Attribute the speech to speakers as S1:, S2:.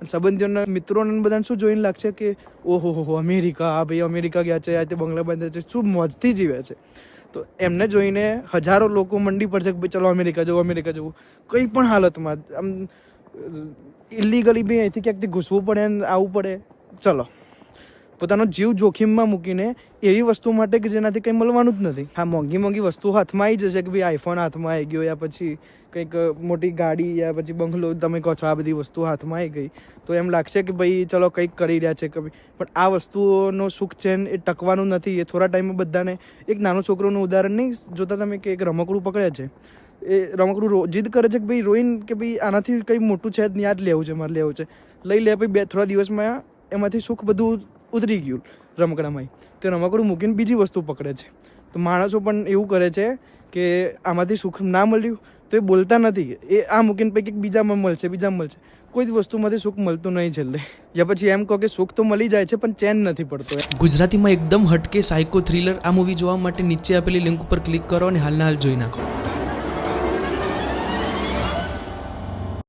S1: સંબંધીઓના મિત્રોને બધાને શું જોઈને લાગશે કે ઓહો હો અમેરિકા, આ ભાઈ અમેરિકા ગયા છે, આ તે બંગલા બાંધ્યા છે, શું મોજથી જીવે છે. તો એમને જોઈને હજારો લોકો મંડી પડશે કે ભાઈ ચલો અમેરિકા જવું. કંઈ પણ હાલતમાં આમ ઇલીગલી બી અહીંથી ક્યાંકથી ઘૂસવું પડે ને આવવું પડે, ચલો પોતાનો જીવ જોખમમાં મૂકીને એવી વસ્તુ માટે કે જેનાથી કંઈ મળવાનું જ નથી. હા, મોંઘી વસ્તુ હાથમાં આવી જશે કે ભાઈ આઈફોન હાથમાં આવી ગયો, યા પછી કંઈક મોટી ગાડી, યા પછી બંગલો, તમે કહો છો આ બધી વસ્તુ હાથમાં આવી ગઈ તો એમ લાગશે કે ભાઈ ચલો કંઈક કરી રહ્યા છે. પણ આ વસ્તુઓનો સુખ ચેન એ ટકવાનું નથી. એ થોડા ટાઈમમાં બધાને, એક નાનો છોકરોનું ઉદાહરણ નહીં જોતા તમે, કે એક રમકડું પકડે છે, એ રમકડું જીદ કરે છે કે ભાઈ રોઈને કે ભાઈ આનાથી કંઈ મોટું છે જ નહીં, આ જ લેવું છે, મારે લેવું છે, લઈ લે. ભાઈ થોડા દિવસમાં એમાંથી સુખ બધું ઉતરી ગયું રમકડામાં. તે રમકડું મૂકીને બીજી વસ્તુ પકડે છે. તો માણસો પણ એવું કરે છે કે આમાંથી સુખ ના મળ્યું તો એ બોલતા નથી, એ આ મૂકીને પૈકી બીજામાં મળશે. કોઈ જ વસ્તુમાંથી સુખ મળતું નહીં છેલ્લે. યા પછી એમ કહો કે સુખ તો મળી જાય છે પણ ચેન નથી પડતો.
S2: ગુજરાતીમાં એકદમ હટકે સાયકો થ્રિલર આ મૂવી જોવા માટે નીચે આપેલી લિંક ઉપર ક્લિક કરો અને હાલના હાલ જોઈ નાખો.